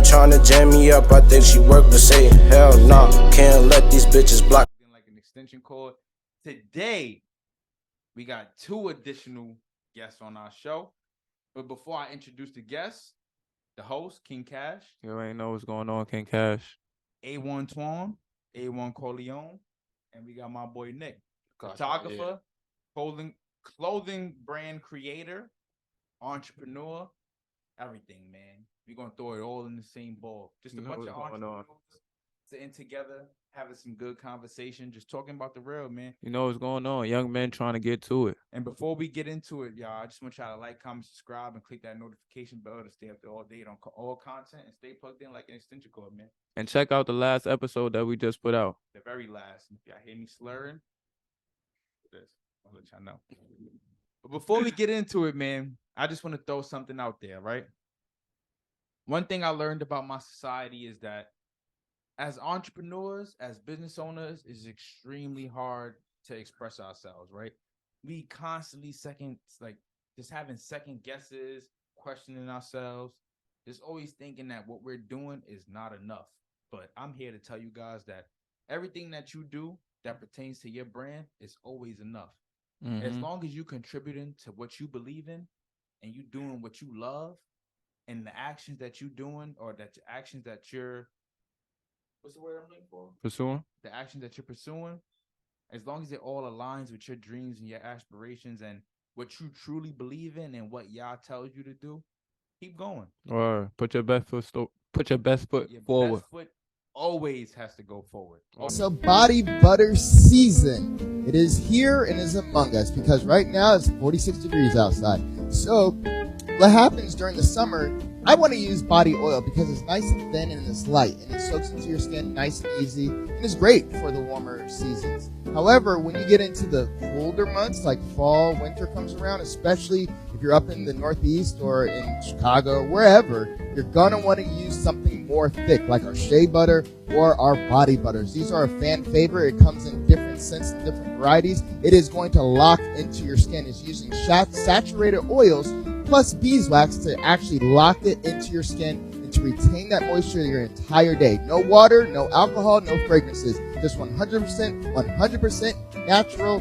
trying to jam me up. I think she work with Satan. Hell nah, can't let these bitches block. Like an extension cord. Today, we got 2 additional guests on our show. But before I introduce the guests, the host, King Cash. You ain't know what's going on, King Cash. A1 Twan, A1 Corleone, and we got my boy Nick, Gotcha, photographer, clothing brand creator, entrepreneur, everything, man. We're gonna throw it all in the same bowl. Just a bunch of entrepreneurs sitting together, having some good conversation, just talking about the real, man. You know what's going on. Young men trying to get to it. And before we get into it, y'all, I just want y'all to like, comment, subscribe, and click that notification bell to stay up to all date on all content and stay plugged in like an extension cord, man. And check out the last episode that we just put out. The very last. If y'all hear me slurring, this, I'll let y'all know. But before we get into it, man, I just want to throw something out there, right? One thing I learned about my society is that as entrepreneurs, as business owners, it's extremely hard to express ourselves, right? We constantly just having second guesses, questioning ourselves, just always thinking that what we're doing is not enough. But I'm here to tell you guys that everything that you do that pertains to your brand is always enough. Mm-hmm. As long as you contributing to what you believe in and you doing what you love, and the actions that you're doing, or that the actions that you're, what's the word I'm looking for? Pursuing? The actions that you're pursuing, as long as it all aligns with your dreams and your aspirations and what you truly believe in and what y'all tells you to do, keep going. Or put your best foot forward. Best foot always has to go forward. So body butter season. It is here and is among us because right now it's 46 degrees outside. So what happens during the summer, I want to use body oil because it's nice and thin and it's light and it soaks into your skin nice and easy and it's great for the warmer seasons. However, when you get into the colder months like fall, winter comes around, especially if you're up in the Northeast or in Chicago or wherever, you're going to want to use something more thick like our shea butter or our body butters. These are a fan favorite. It comes in different scents and different varieties. It is going to lock into your skin. It's using saturated oils plus beeswax to actually lock it into your skin and to retain that moisture your entire day. No water, no alcohol, no fragrances. Just 100% natural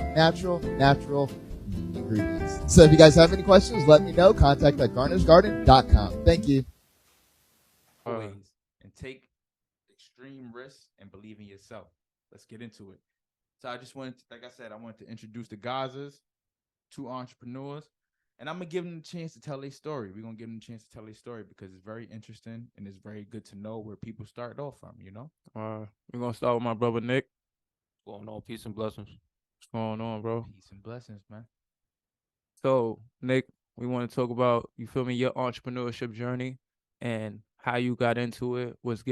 ingredients. So if you guys have any questions, let me know. Contact at garnersgarden.com. Thank you. Always. And take extreme risks and believe in yourself. Let's get into it. So I just wanted to, like I said, I wanted to introduce the Gazas, 2 entrepreneurs. And I'm going to give them a chance to tell their story. We're going to give them a chance to tell their story because it's very interesting and it's very good to know where people started off from, you know? We're going to start with my brother, Nick. What's going on? Peace and blessings. What's going on, bro? Peace and blessings, man. So, Nick, we want to talk about, you feel me, your entrepreneurship journey and how you got into it, was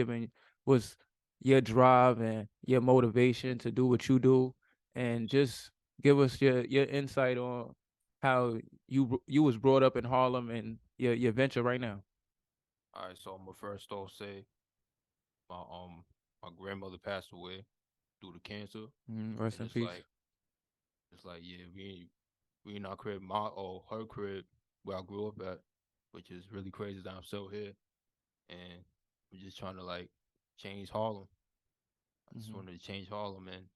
your drive and your motivation to do what you do, and just give us your insight on how you was brought up in Harlem and your venture right now. All right, so I'm gonna first off say my my grandmother passed away due to cancer. Rest in peace. It's like yeah, we in our crib, her crib where I grew up at, which is really crazy that I'm still here, and we're just trying to like change Harlem. I just wanted to change Harlem, and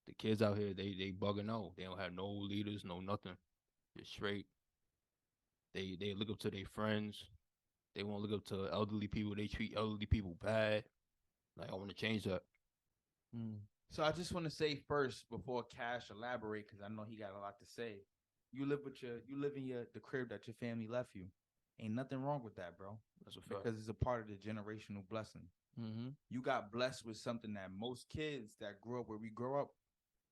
the kids out here they bugging out. They don't have no leaders, no nothing. Just straight. They look up to their friends. They won't look up to elderly people. They treat elderly people bad. Like I want to change that. So I just want to say first before Cash elaborate, because I know he got a lot to say. You live in the crib that your family left you. Ain't nothing wrong with that, bro. That's a fact. Because it's a part of the generational blessing. You got blessed with something that most kids that grew up where we grow up,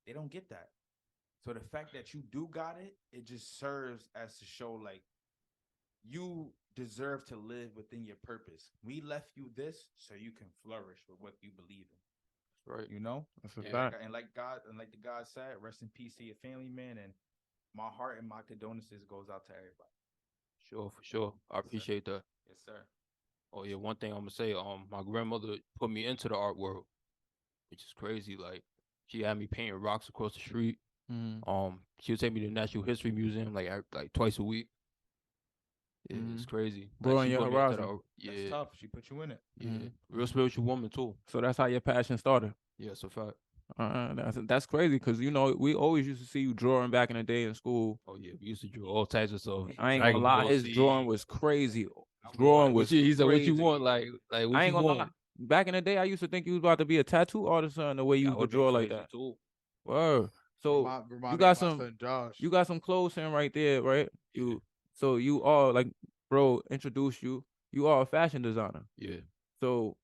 they don't get that. So the fact that you do got it, it just serves as to show like you deserve to live within your purpose. We left you this so you can flourish with what you believe in. Right. You know? That's a fact. And like the God said, rest in peace to your family, man. And my heart and my condolences goes out to everybody. Sure, for sure. I appreciate that. Yes, sir. Oh yeah, one thing I'm gonna say, my grandmother put me into the art world, which is crazy. Like she had me painting rocks across the street. She would take me to the Natural History Museum like twice a week. Yeah, it's Mhm. crazy. Broaden she your put me into horizon. That's yeah, tough. She put you in it. yeah. Real spiritual woman too. So that's how your passion started. Yeah, it's a fact. That's crazy because we always used to see you drawing back in the day in school. Oh yeah, we used to draw all types of stuff. I ain't gonna Dragon lie, Ball his Z. drawing was crazy. I'm Drawing like, was He said, "What you crazy. want? Like what I you ain't gonna lie. want?" Back in the day, I used to think you was about to be a tattoo artist or the way you That could would be draw like crazy that. too. Word. So Remind you me of got my some son Josh. you got some clothes in right there, right? Yeah. So you are like, bro, introduce you. You are a fashion designer. Yeah. So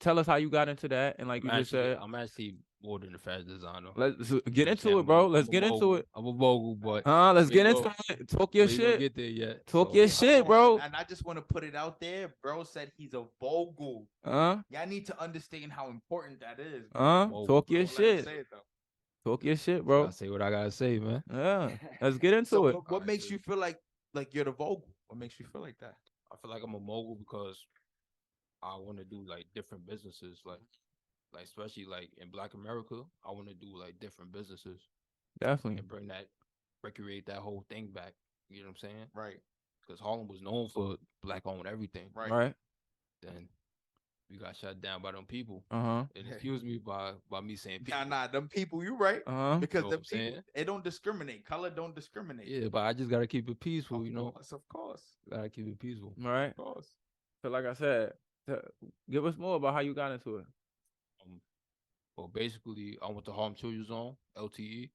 tell us how you got into that, and like I'm you just said, I'm actually more than a fashion designer. let's You get know what I'm into saying? it, bro. I'm Let's a get into mogul. it. I'm a mogul, but Let's we get ain't into gonna- it. Talk your we ain't gonna shit. get there yet. Talk so- your shit, bro. And I just want to put it out there. Bro said he's a Vogel. Y'all need to understand how important that is. Mogul, talk bro. your Don't let him shit. say it, though. Talk your shit, I bro. say what I gotta say, man. Yeah. Let's get into So it. what Alright, makes dude. you feel like you're the Vogel? What makes you feel like that? I feel like I'm a mogul because I want to do like different businesses, like especially like in Black America. I want to do like different businesses Definitely. and recreate that whole thing back. You know what I'm saying? Right. Because Harlem was known for Black-owned everything. Right. Right. Then we got shut down by them people. Uh-huh. And excuse me by me saying people. Nah, them people, you right. Uh-huh. Because know them what I'm people, saying? it don't discriminate. Color don't discriminate. Yeah, but I just gotta keep it peaceful, you know. Of course. Gotta keep it peaceful. Right. Of course. So like I said, give us more about how you got into it. Well, basically, I went to Harlem Children's Zone (LTE),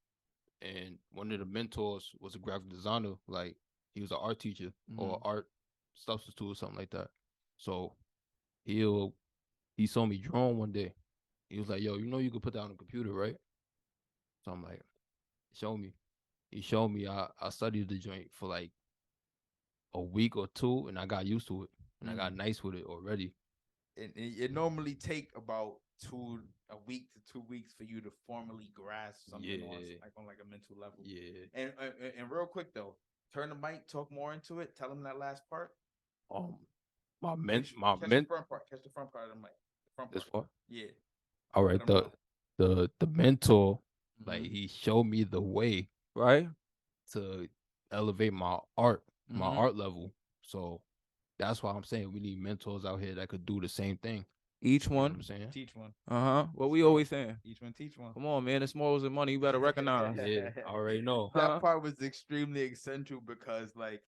and one of the mentors was a graphic designer. Like he was an art teacher or art substitute or something like that. So he saw me drawing one day. He was like, "Yo, you know you could put that on the computer, right?" So I'm like, "Show me." He showed me. I studied the joint for like a week or two, and I got used to it, and I got nice with it already. It normally take about a week to 2 weeks for you to formally grasp something on like a mental level. Yeah. And real quick though, turn the mic, talk more into it. Tell them that last part. My Catch men. the front part. Catch the front part of the mic. The front This part. part. Yeah. All right. Let 'em The mentor, like he showed me the way Right. to elevate my art level. So that's why I'm saying we need mentors out here that could do the same thing. Each You know what one. I'm saying? teach one. What we always saying. Each one teach one. Come on, man. It's morals and money. You better recognize. Yeah, I already know. That part was extremely essential because like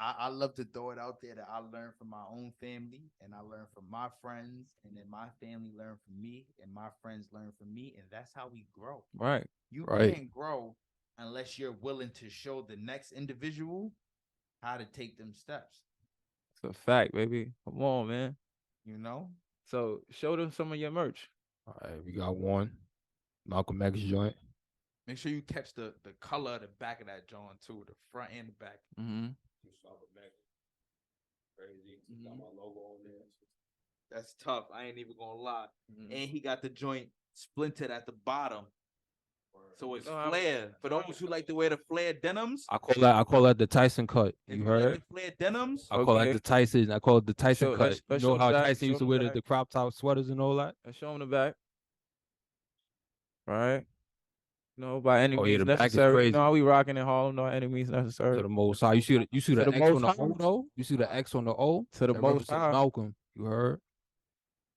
I love to throw it out there that I learned from my own family and I learned from my friends and then my family learned from me and my friends learned from me and that's how we grow. Right. You Right. can't grow unless you're willing to show the next individual how to take them steps. It's a fact, baby. Come on, man. You know? So show them some of your merch. All right, we got one Malcolm X joint. Make sure you catch the color of the back of that John too, the front and the back. Mm-hmm. Crazy. Got my logo on there. That's tough. I ain't even gonna lie. And he got the joint splintered at the bottom. So it's flare. For those who like to wear the flare denims, I call that the Tyson cut. if You you like heard? the flare denims, I call that Okay. the Tyson. I call it the Tyson Show- cut. let's You show know how the back, Tyson used show to wear the the back. crop top sweaters and all that? Let's show them the back. Right. No, by any Oh, yeah, means the back is necessary. You crazy. know how we rocking in Harlem. No any means necessary. To the most high. You see the To the X most on the high. O though? You see the X on the O? To the That most represents high. Malcolm. You heard?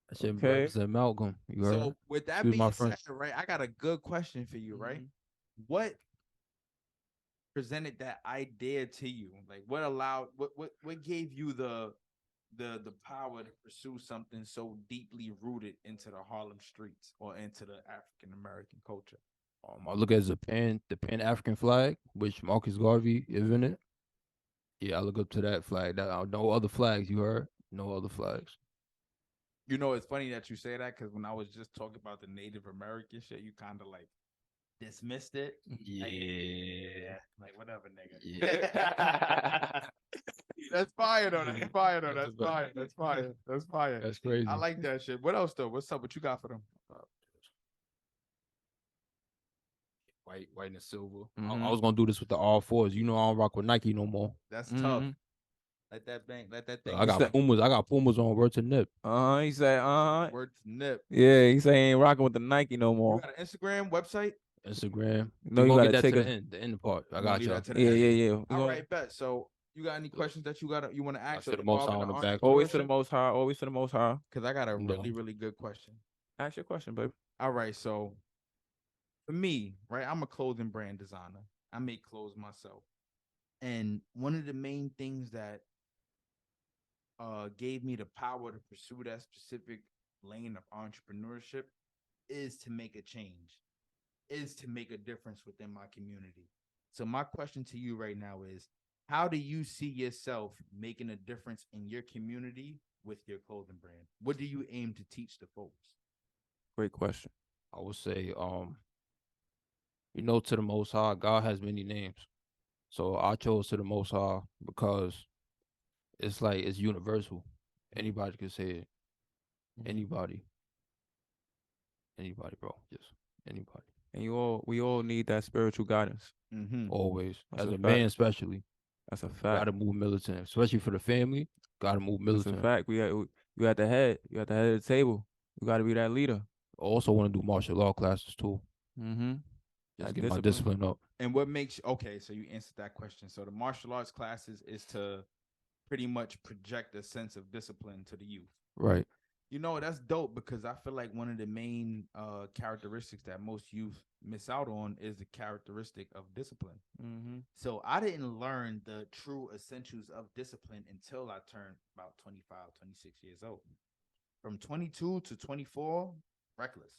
That shit Okay. represent Malcolm. You heard? so with that Excuse my being French. said, right, I got a good question for you, right? What presented that idea to you? Like what allowed what gave you the power to pursue something so deeply rooted into the Harlem streets or into the African American culture? I look at the Pan African flag, which Marcus Garvey invented. Yeah, I look up to that flag. That no other flags. You heard? No other flags. You know, it's funny that you say that because when I was just talking about the Native American shit, you kind of like dismissed it. Yeah. Like whatever, nigga. Yeah. That's fire though. That's fire though. That's That's a- fire. That's fire. That's fire. That's crazy. I like that shit. What else though? What's up? What you got for them? White and silver. Mhm. I was gonna do this with the R4s. You know I don't rock with Nike no more. That's tough. Mhm. Let that bang. Let that thing. I got Pumas. I got Pumas on word to nip. He said, Word to nip. Yeah, he say he ain't rocking with the Nike no You more. got an Instagram website? Instagram. No, We you gonna gotta get that take to a- the end part. I You got gonna leave you. that to the Yeah, end? yeah, yeah. We All gonna- right, bet. So You got any questions that you want to I ask said the most high on the back. Always to the most high. Always to the most high. Because I got a No. really good question. Ask your question, baby. All right, so for me, right, I'm a clothing brand designer. I make clothes myself, and one of the main things that gave me the power to pursue that specific lane of entrepreneurship is to make a change, is to make a difference within my community. So my question to you right now is, how do you see yourself making a difference in your community with your clothing brand? What do you aim to teach the folks? Great question. I would say, to the Most High, God has many names. So I chose to the Most High because it's like it's universal. Anybody can say it. Anybody, bro. Just anybody. And we all need that spiritual guidance. Mm-hmm. Always, That's as a a man, fact. especially, That's a fact. gotta move militant, especially for the family. Gotta move That's a militant. fact. You at the head. You at the head of the table. You got to be that leader. Also, want to do martial law classes too. Mm-hmm. Just That get my discipline. discipline up. And what makes okay? So you answered that question. So the martial arts classes is to pretty much project a sense of discipline to the youth. Right. You know, that's dope because I feel like one of the main characteristics that most youth miss out on is the characteristic of discipline. Mm-hmm. So I didn't learn the true essentials of discipline until I turned about 25, 26 years old. From 22 to 24, reckless.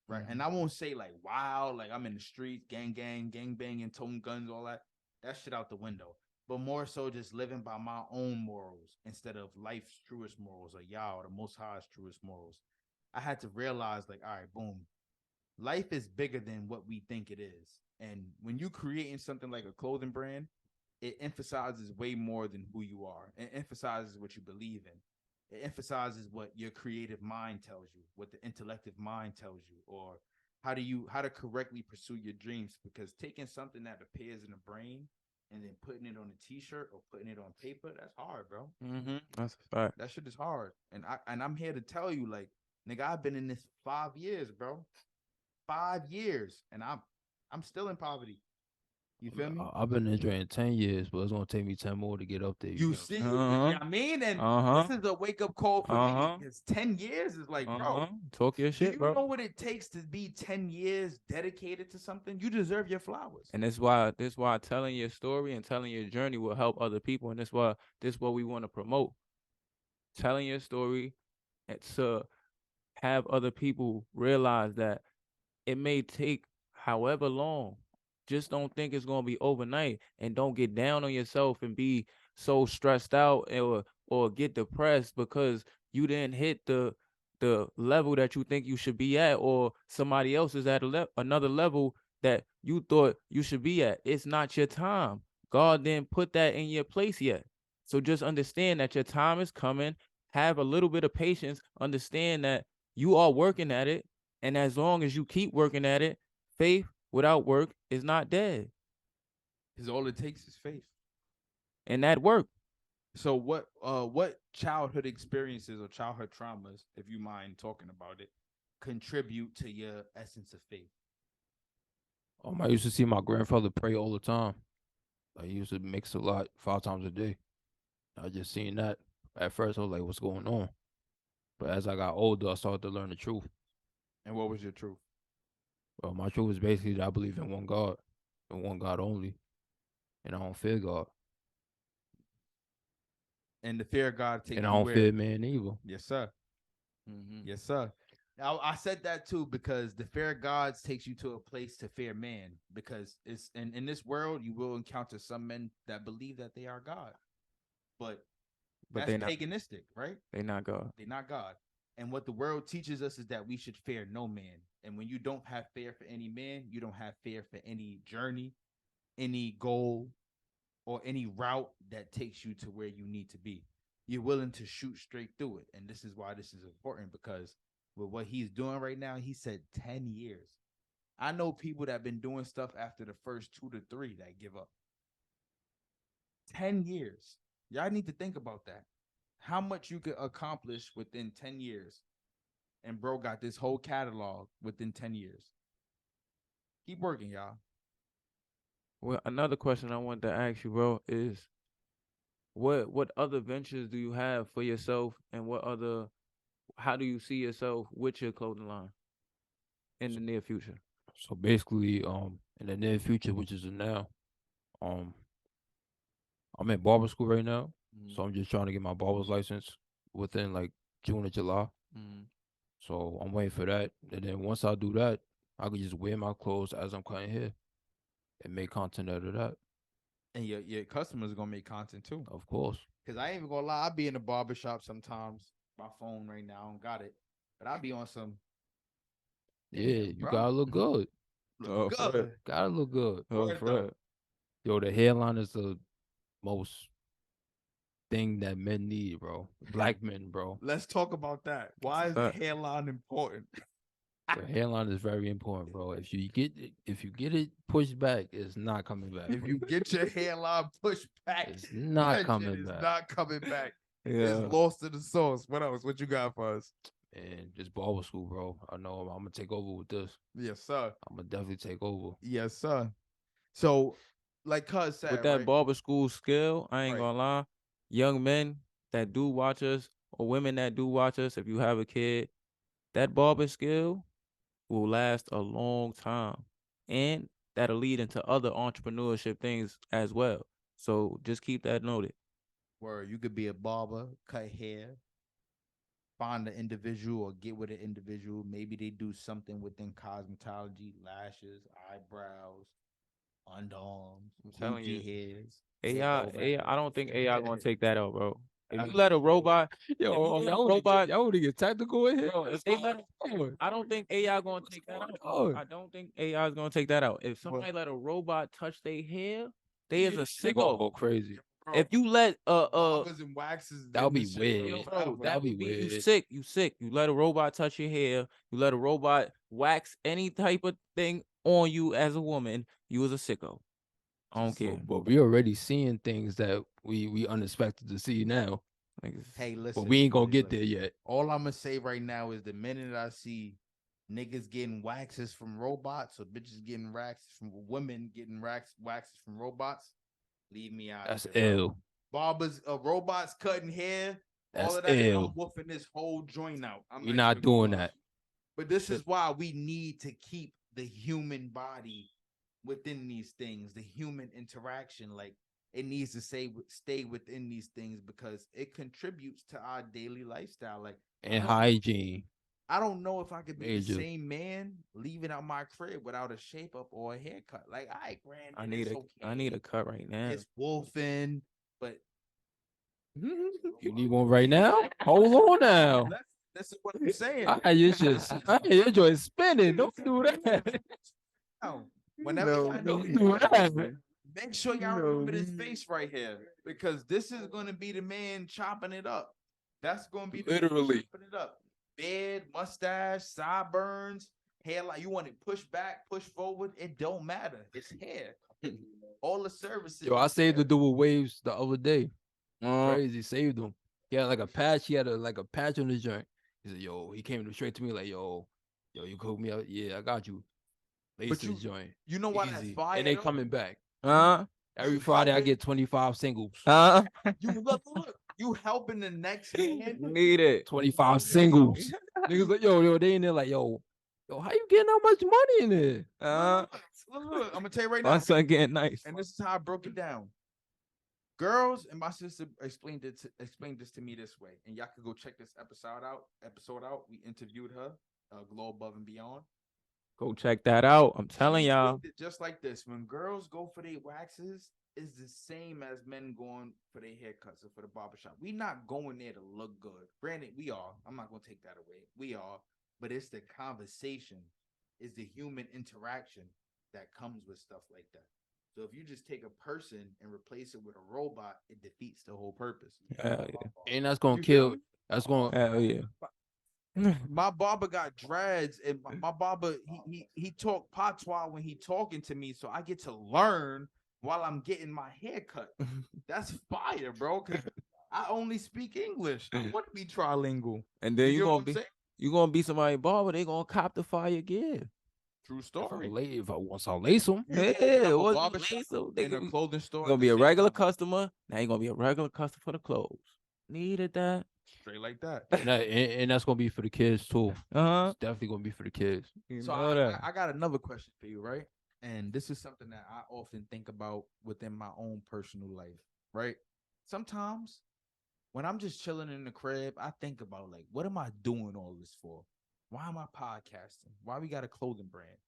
Right. Mm-hmm. And I won't say like wild, like I'm in the streets, gang banging, toting guns, all that. That shit out the window. But more so just living by my own morals instead of life's truest morals or Yah, the Most High's truest morals. I had to realize, like, all right, boom, life is bigger than what we think it is. And when you creating something like a clothing brand, it emphasizes way more than who you are. It emphasizes what you believe in. It emphasizes what your creative mind tells you, what the intellective mind tells you, or how to correctly pursue your dreams. Because taking something that appears in the brain and then putting it on a t-shirt or putting it on paper, that's hard, bro. Mm-hmm. That's a fact. That shit is hard. And I'm here to tell you, like, nigga, I've been in this 5 years, bro. 5 years. And I'm still in poverty. You feel me? I've been enjoying 10 years, but it's gonna take me 10 more to get up there. You see, Uh-huh. I mean, and Uh-huh. this is a wake-up call for Uh-huh. me. It's 10 years is like, bro, Talk your do shit, you bro. know what it takes to be 10 years dedicated to something? You deserve your flowers. And this why telling your story and telling your journey will help other people. And this what we want to promote. Telling your story and to have other people realize that it may take however long. Just don't think it's gonna be overnight, and don't get down on yourself and be so stressed out or get depressed because you didn't hit the level that you think you should be at, or somebody else is at another level that you thought you should be at. It's not your time. God didn't put that in your place yet. So just understand that your time is coming. Have a little bit of patience. Understand that you are working at it. And as long as you keep working at it, faith without work is not dead. Because all it takes is faith. And that work. So what childhood experiences or childhood traumas, if you mind talking about it, contribute to your essence of faith? I used to see my grandfather pray all the time. Like, he used to mix a lot 5 times a day. I just seen that. At first, I was like, what's going on? But as I got older, I started to learn the truth. And what was your truth? Well, my truth is basically that I believe in one God and one God only. And I don't fear God. And the fear of God takes And I you don't where? fear man either. Yes, sir. Mm-hmm. Yes, sir. Now, I said that too because the fear of God takes you to a place to fear man. Because it's in this world, you will encounter some men that believe that they are God. But that's they're not paganistic, right? They're not God. They're not God. And what the world teaches us is that we should fear no man. And when you don't have fear for any man, you don't have fear for any journey, any goal, or any route that takes you to where you need to be. You're willing to shoot straight through it. And this is why this is important, because with what he's doing right now, he said 10 years. I know people that have been doing stuff after the first 2 to 3 that give up. 10 years. Y'all need to think about that. How much you could accomplish within 10 years. And bro got this whole catalog within 10 years. Keep working, y'all. Well, another question I wanted to ask you, bro, is what other ventures do you have for yourself, and how do you see yourself with your clothing line in the near future? So basically, in the near future, which is now, um, I'm in barber school right now. Mm-hmm. So I'm just trying to get my barber's license within like June or July. Mm-hmm. So I'm waiting for that. And then once I do that, I can just wear my clothes as I'm cutting hair and make content out of that. And your customers are gonna make content too. Of course. Cause I ain't even gonna lie, I be in the barber shop sometimes. My phone right now, I don't got it. But I be on some. Yeah, Damn, you bro. gotta look good. Oh, for real. Good. Gotta look good. Oh, Word for though. real. Yo, the hairline is the most thing that men need, bro. Black men, bro. Let's talk about that. Why is the hairline important? The hairline is very important, bro. If you get it pushed back, it's not coming back. If you get your hairline pushed back, It's not that coming shit is back. not coming back. Yeah. It's lost in the sauce. What else? What you got for us? And just barber school, bro. I know I'm gonna take over with this. Yes, sir. I'm gonna definitely take over. Yes, sir. So, like Cuz said, With that right? barber school skill, I ain't Right. gonna lie. Young men that do watch us, or women that do watch us, if you have a kid, that barber skill will last a long time. And that'll lead into other entrepreneurship things as well. So just keep that noted. Where you could be a barber, cut hair, find an individual or get with an individual. Maybe they do something within cosmetology, lashes, eyebrows, underarms, telling bougie you. hairs. AI, I don't think AI gonna take that out, bro. If I- you let a robot, Yo, if you let a y'all robot, y'all wanna get tactical in here? bro, if they let, I don't think AI gonna take that out. Oh. I don't think AI is gonna take that out. If somebody let a robot touch their hair, they is a They gonna sicko. go crazy. Bro, If you let barbers and waxes, That'll them be the shit, weird. yo, bro, forever. that be would be you weird. sick. You sick. You let a robot touch your hair. You let a robot wax any type of thing on you as a woman. You was a sicko. I don't care. But we already seeing things that we unexpected to see now. Niggas- Hey, listen. But we ain't gonna get listen. there yet. All I'm gonna say right now is the minute I see niggas getting waxes from robots or bitches getting waxes from women getting waxes from robots, leave me out. That's of it, bro. ill. Barbers, robots cutting hair, all That's of that. ill. I'm woofing this whole joint out. I'm We're not even doing gonna lie. that. But this is why we need to keep the human body within these things, the human interaction. Like it needs to stay within these things because it contributes to our daily lifestyle. Like And hygiene. I don't know if I could be Major. the same man leaving out my crib without a shape up or a haircut. Like I granted, I need I need a cut right now. It's wolfing, but You need one right now? Hold on now. this is what I'm saying. Your joint spinning. Don't do that. Now, whenever y'all Don't do do that. make sure y'all remember this face right here because this is going to be the man chopping it up. That's going to be the man Literally. chopping it up. Beard, mustache, sideburns, hairline. You want it pushed back, push forward. It don't matter. It's hair. All the services. Yo, I saved the dude with waves the other day. Uh, Crazy, saved him. He had like a patch. He had like a patch on his joint. He said, "Yo," he came straight to me like, "Yo, you cook me up? Yeah, I got you." Lace his joint. You know why that's Easy. fire? And they though? coming back. uh, Every Friday I get 25 singles. You look, you helping the next man. need it. 25 singles. Niggas like, yo, they in there like, yo, how you getting that much money in there? Look, I'm gonna tell you right now. My son getting nice. And this is how I broke it down. Girls and my sister explained this to me this way, and y'all could go check this episode out. We interviewed her, Glow Above and Beyond. Go check that out. I'm telling She y'all. explained it just like this: when girls go for their waxes, is the same as men going for their haircuts or for the barbershop. We not going there to look good. Granted, we are. I'm not gonna take that away. We are, but it's the conversation, it's the human interaction that comes with stuff like that. So if you just take a person and replace it with a robot, it defeats the whole purpose. Hell yeah. And that's gonna You feel kill. me? That's gonna. Hell yeah. My barber got dreads, and my barber he talk patois when he talking to me, so I get to learn while I'm getting my hair cut. That's fire, bro. 'Cause I only speak English. I want to be trilingual. And then You you get what gonna I'm be saying? you gonna be somebody barber. They gonna cop the fire gear. True If story. if I once I lace them, You Yeah, open up a what's barbershop so and a clothing store. You're at gonna the be a same regular time. customer. Now you're gonna be a regular customer for the clothes. Needed that. Straight like that. and that's gonna be for the kids too. Uh-huh. It's definitely gonna be for the kids. You So know that. I got another question for you, right? And this is something that I often think about within my own personal life, right? Sometimes when I'm just chilling in the crib, I think about like, what am I doing all this for? Why am I podcasting? Why we got a clothing brand?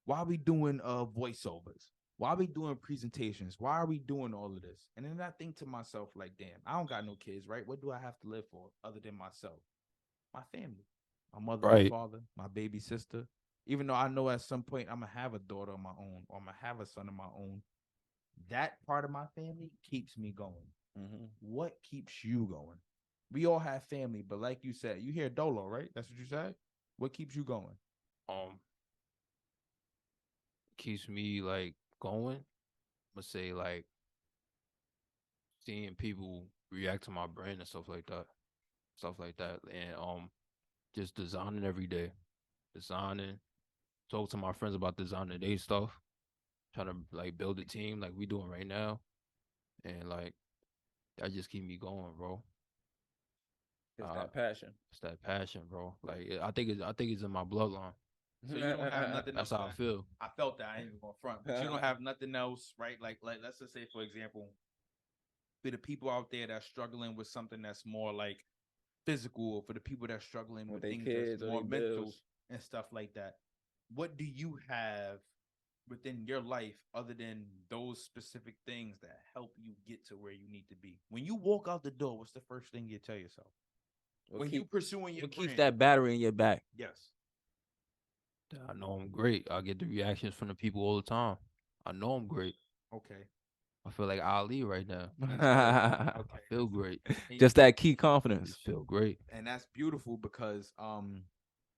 Why are we doing voiceovers? Why are we doing presentations? Why are we doing all of this? And then I think to myself, like, damn, I don't got no kids, right? What do I have to live for other than myself? My family, my mother and Right. father, my baby sister. Even though I know at some point I'm gonna have a daughter of my own or I'm gonna have a son of my own, that part of my family keeps me going. What keeps you going? We all have family, but like you said, you hear Dolo, right? That's what you said. What keeps you going? Keeps me like going. Let's say like seeing people react to my brand and stuff like that, and just designing every day, designing. Talk to my friends about designing their stuff, trying to like build a team like we doing right now, and like that just keep me going, bro. It's Uh, that passion. It's that passion, bro. Like I think it's in my bloodline. So you don't have nothing That's else. how I feel. I felt that. I ain't even gonna front, but you don't have nothing else, right? Like let's just say, for example, for the people out there that's struggling with something that's more like physical, or for the people that's struggling with they things kids that's or more they mental bills. and stuff like that. What do you have within your life other than those specific things that help you get to where you need to be? When you walk out the door, what's the first thing you tell yourself? When you pursuing your What keeps brand? that battery in your back? Yes. I know I'm great. I get the reactions from the people all the time. I know I'm great. Okay. I feel like Ali right now. Okay. I feel great. Just that key I confidence. just feel great. And that's beautiful because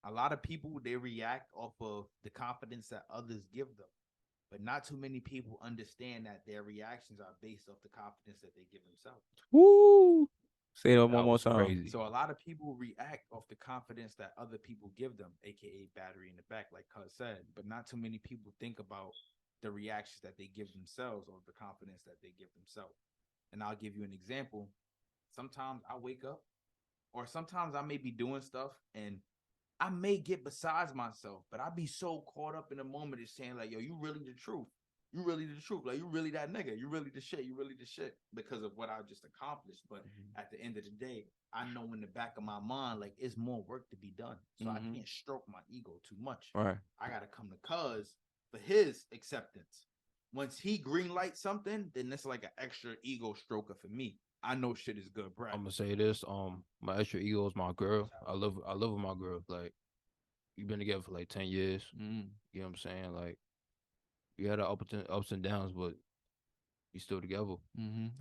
a lot of people, they react off of the confidence that others give them, but not too many people understand that their reactions are based off the confidence that they give themselves. Woo! Say that one That more was time. crazy. So a lot of people react off the confidence that other people give them, aka battery in the back, like Cuz said, but not too many people think about the reactions that they give themselves or the confidence that they give themselves. And I'll give you an example. Sometimes I wake up, or sometimes I may be doing stuff and I may get besides myself, but I be so caught up in the moment of saying like, yo, you really the truth. You really the truth. Like, you really that nigga. You really the shit. You really the shit because of what I just accomplished. But at the end of the day, I know in the back of my mind, like, it's more work to be done. So I can't stroke my ego too much. Right. I got to come to Cuz for his acceptance. Once he greenlights something, then it's like an extra ego stroker for me. I know shit is good, bro. I'm gonna say this. My extra ego is my girl. I love with my girl. Like we've been together for like 10 years. You know what I'm saying? Like we had our ups and downs, but we still together.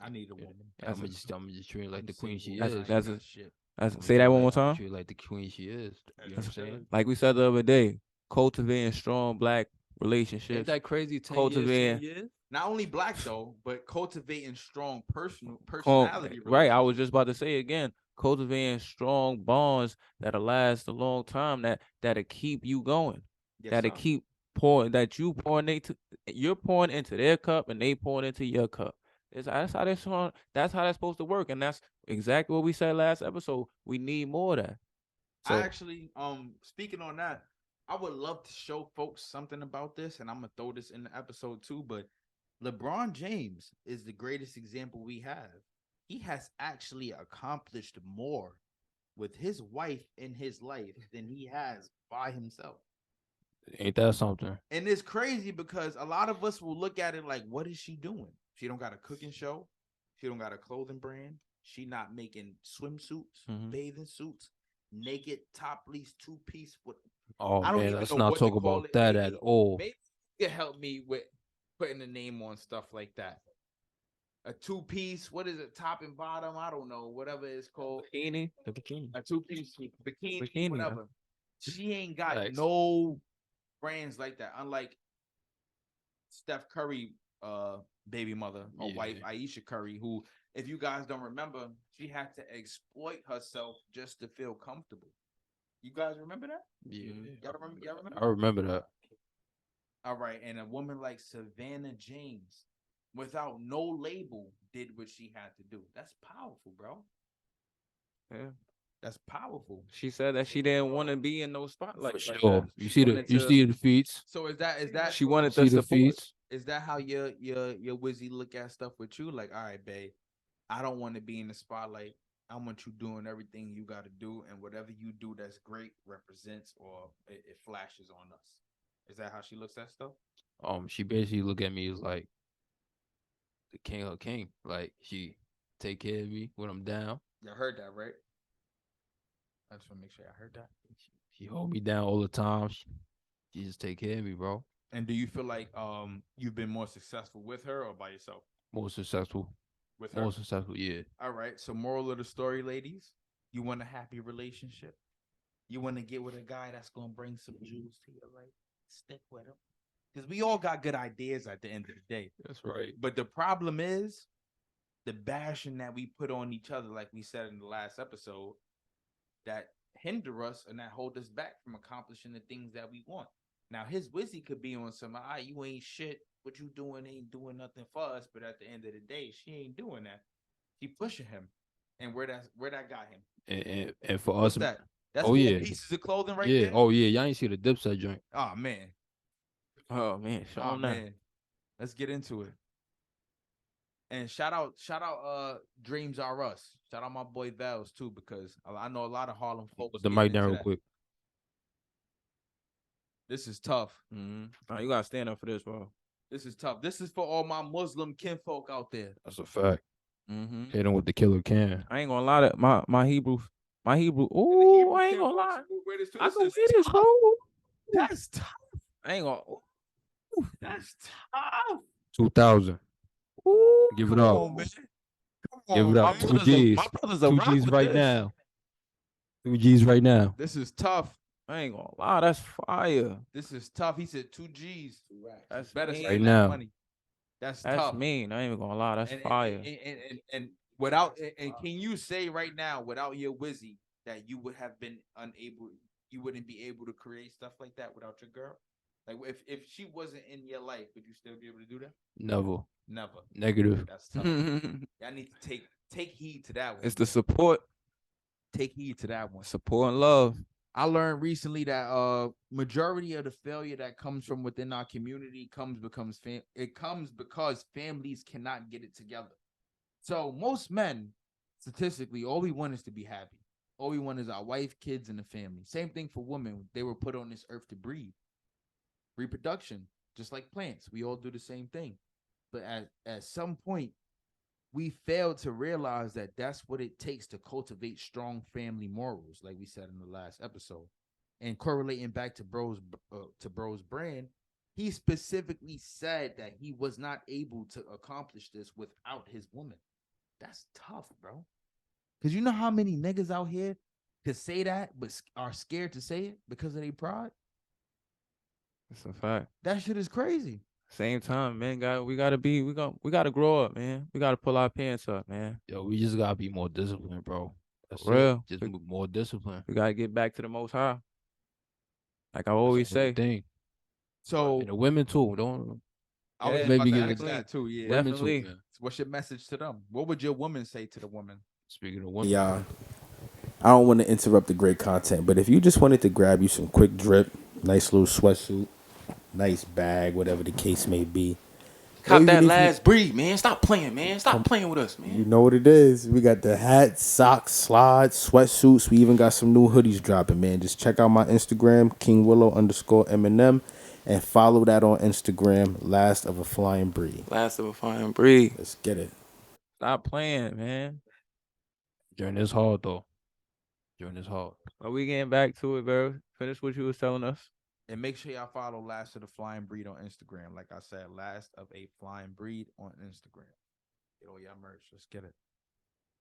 I need a woman. I'm gonna just treat her like the queen she That's is. that's a a, shit. say that one more I'ma time. treat her like the queen she is. You know what I'm saying? Like we said the other day, cultivating strong black Ain't relationships. that crazy? 10 Cultivating. years. Not only black though, but cultivating strong personality. Right. I was relationships. just about to say again, cultivating strong bonds that'll last a long time, that'll keep you going. Yes, that'll sir. keep pouring, that you're pouring into their cup and they pouring into your cup. That's how that's supposed to work. And that's exactly what we said last episode. We need more of that. So I actually, speaking on that, I would love to show folks something about this, and I'm gonna throw this in the episode too. But LeBron James is the greatest example we have. He has actually accomplished more with his wife in his life than he has by himself. Ain't that something? And it's crazy because a lot of us will look at it like, what is she doing? She don't got a cooking show. She don't got a clothing brand. She not making swimsuits, bathing suits, naked top fleece 2-piece with. Oh I don't man, even let's know not what to talk call about it. that Maybe- at all. Maybe you can help me with putting the name on stuff like that. A 2-piece, what is it? Top and bottom? I don't know. Whatever it's called. bikini. A 2-piece bikini, Bikini, whatever. She ain't got Facts. no brands like that. Unlike Steph Curry, baby mother or wife Aisha Curry, who, if you guys don't remember, she had to exploit herself just to feel comfortable. You guys remember that? Yeah, Y'all remember? I remember that. All right, and a woman like Savannah James, without no label, did what she had to do. That's powerful, bro. Yeah. That's powerful. She said that she didn't want to be in no spotlight. For like sure. that. You She see the wanted you to- see the feats. So is that She wanted See the the support. feats. is that how your Wizzy look at stuff with you? Like, all right, babe, I don't want to be in the spotlight. I want you doing everything you got to do, and whatever you do that's great represents or it flashes on us. Is that how she looks at stuff? She basically look at me as like the king of king. Like she take care of me when I'm down. Y'all heard that, right? I just want to make sure I heard that. She hold me down all the time. She just take care of me, bro. And do you feel like you've been more successful with her or by yourself? More successful. With her. More successful, yeah. All right. So moral of the story, ladies, you want a happy relationship. You want to get with a guy that's gonna bring some jewels to your life. Stick with him. Because we all got good ideas at the end of the day. That's right. But the problem is the bashing that we put on each other, like we said in the last episode, that hinder us and that hold us back from accomplishing the things that we want. Now, his Wizzy could be on some, you ain't shit. What you doing ain't doing nothing for us. But at the end of the day, she ain't doing that. She pushing him. And where that got him? And for What's us, that? That's oh, 4 yeah. pieces of clothing right yeah. there? Oh yeah, y'all ain't see the Dipset joint. Oh, man. Oh man, show Oh, him that. man. Let's get into it. And shout out Dreams Are Us. Shout out my boy Vels too, because I know a lot of Harlem folks. Put the getting mic down into real that. quick. This is tough. Mm-hmm. You gotta stand up for this, bro. This is tough. This is for all my Muslim kinfolk out there. That's a fact. Mm-hmm. Hit him with the killer can. I ain't gonna lie, that my Hebrew. Ooh, I ain't gonna lie. I can wear this, bro. That's tough. I ain't gonna. That's tough. 2000. Ooh, Give it Come up. on, man. Come Give on. it up. My 2 brothers G's. my brothers are 2 rock G's with right this. now. 2 G's right now. This is tough. I ain't gonna lie, that's fire. This is tough. He said 2 G's. That's Better mean. spend Right that now. money. That's That's tough. mean. I ain't even gonna lie, that's And, fire. and without and can you say right now, without your Wizzy, that you would have been unable, you wouldn't be able to create stuff like that without your girl? Like if she wasn't in your life, would you still be able to do that? Never. Never. Negative. That's tough. I need to take heed to that one. It's the support, Take heed to that one. support and love. I learned recently that majority of the failure that comes from within our community comes because families cannot get it together. So most men, statistically, all we want is to be happy. All we want is our wife, kids, and the family. Same thing for women. They were put on this earth to breed. Reproduction, just like plants. We all do the same thing. But at some point, we failed to realize that that's what it takes to cultivate strong family morals, like we said in the last episode. And correlating back to bro's brand, he specifically said that he was not able to accomplish this without his woman. That's tough, bro. Because you know how many niggas out here could say that but are scared to say it because of their pride? It's a fact. That shit is crazy. Same time, man. We gotta grow up, man. We gotta pull our pants up, man. Yo, we just gotta be more disciplined, bro. That's For real. it. Just more discipline. We gotta get back to the Most High. Like I That's always the only say. thing. So And the women too. Don't I was Yeah, about maybe to get ask it that too. Yeah. women Definitely. too, man. What's your message to them? What would your woman say to the woman? Speaking of women, Yeah. I don't want to interrupt the great content, but if you just wanted to grab you some quick drip, nice little sweatsuit, nice bag, whatever the case may be. or Cop even that if last breed, man. Stop playing, man. Stop playing with us, You man. know what it is. We got the hats, socks, slides, sweatsuits. We even got some new hoodies dropping, man. Just check out my Instagram, KingWillow_Eminem, and follow that on Instagram, Last of a Flying Breed. Last of a fine breed. Let's get it. Stop playing, man. journey is hard though. Journey is hard. But we getting back to it, bro. Finish what you was telling us. And make sure y'all follow Last of the Flying Breed on Instagram. Like I said, Last of a Flying Breed on Instagram. Get all y'all merch. Let's get it.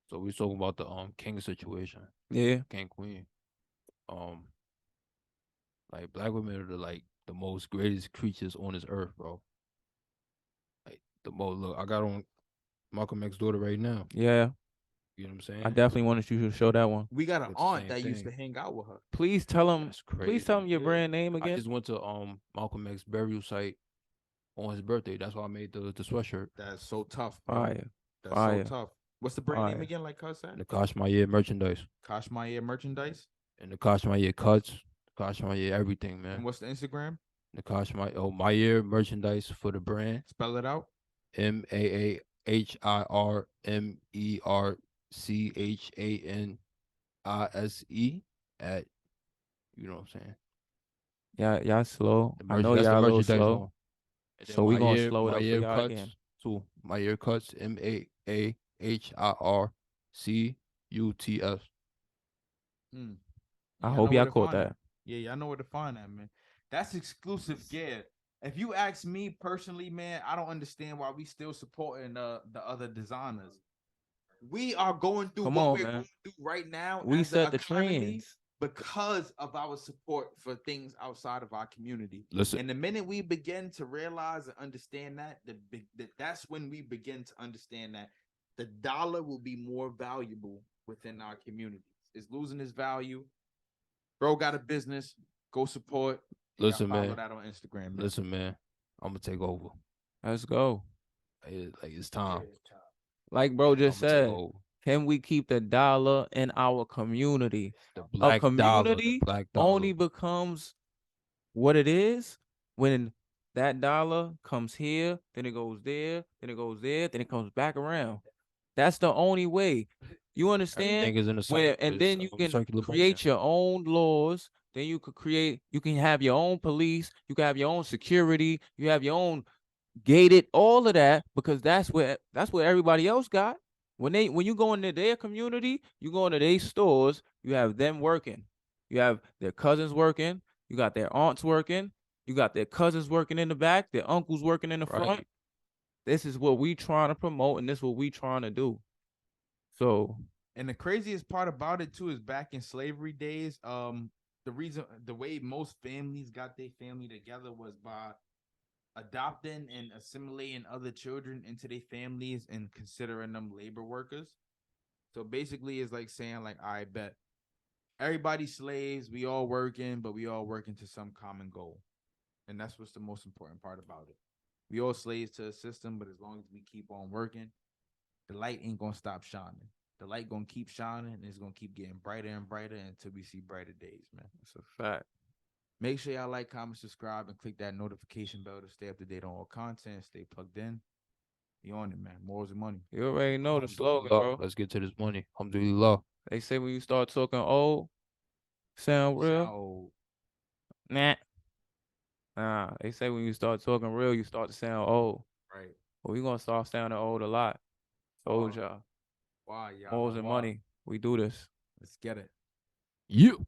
So we talking about the king situation, Yeah. king queen. Like black women are the most greatest creatures on this earth, bro. Like the most. Look, I got on Malcolm X's daughter right now. Yeah. You know what I'm saying? I definitely wanted you to show that one. We got an It's the aunt same that used to thing. hang out with her. Please tell him. That's Please tell him crazy. your Yeah. brand name I again. just went to Malcolm X burial site on his birthday. That's why I made the sweatshirt. That's so tough, bro. Fire. That's Fire. so tough. What's the brand name Fire. again? Like Cuz said, The Kashmir merchandise Kashmir merchandise. and the Kashmir cuts, Kashmir everything, And man. what's the Instagram? The Kashmir my ear merchandise for the brand. Spell it out. MAAHIRMERCHANISE at you know what I'm saying. Y'all slow. The I merch know that's the y'all a little merchandise slow. on. And then So we gonna slow it my up for ear y'all cuts again. too. My ear cuts MAAHIRCUTS. Mm. I Y'all hope know where y'all to caught find that. Yeah, y'all know where to find that, man. That's exclusive gear. If you ask me personally, man, I don't understand why we still supporting the other designers. We are going through Come what on, we're man. going through right now We as set the the economy trends. because of our support for things outside of our community. Listen, And the minute we begin to realize and understand that's when we begin to understand that the dollar will be more valuable within our communities. It's losing its value. Bro got a business. Go support. And listen, follow man. that on Instagram. Man. Listen, man. I'm gonna take over. Let's go. Like it's time. Like bro I'm just gonna take said, over. can we keep the dollar in our community? The A black dollar. The community black dollar. only becomes what it is when that dollar comes here, then it goes there, then it goes there, then it comes back around. That's the only way. You understand? Everything is in a Where cycle. and It's then you can circular motion. create your own laws. Then you can have your own police. You can have your own security. You have your own gated, all of that, because that's what everybody else got. When you go into their community, you go into their stores, you have them working. You have their cousins working, you got their aunts working, you got their cousins working in the back, their uncles working in the Right. front. This is what we trying to promote, and this is what we trying to do. So And the craziest part about it too is back in slavery days, the way most families got their family together was by adopting and assimilating other children into their families and considering them labor workers. So basically it's like saying like, I bet everybody's slaves, we all working, but we all working to some common goal. And that's what's the most important part about it. We all slaves to a system, but as long as we keep on working, the light ain't gonna stop shining. The light gonna keep shining, and it's gonna keep getting brighter and brighter until we see brighter days, man. it's a fact. Make sure y'all like, comment, subscribe, and click that notification bell to stay up to date on all content. Stay plugged in. Be on it, man. Morals and money. You already know the slogan, bro. Let's get to this money. Alhamdulillah. They say when you start talking old, sound real. So, Nah. They say when you start talking real, you start to sound old. right. But we gonna start sounding old a lot. Told y'all. Why, y'all? Morals and money. We do this. Let's get it. You.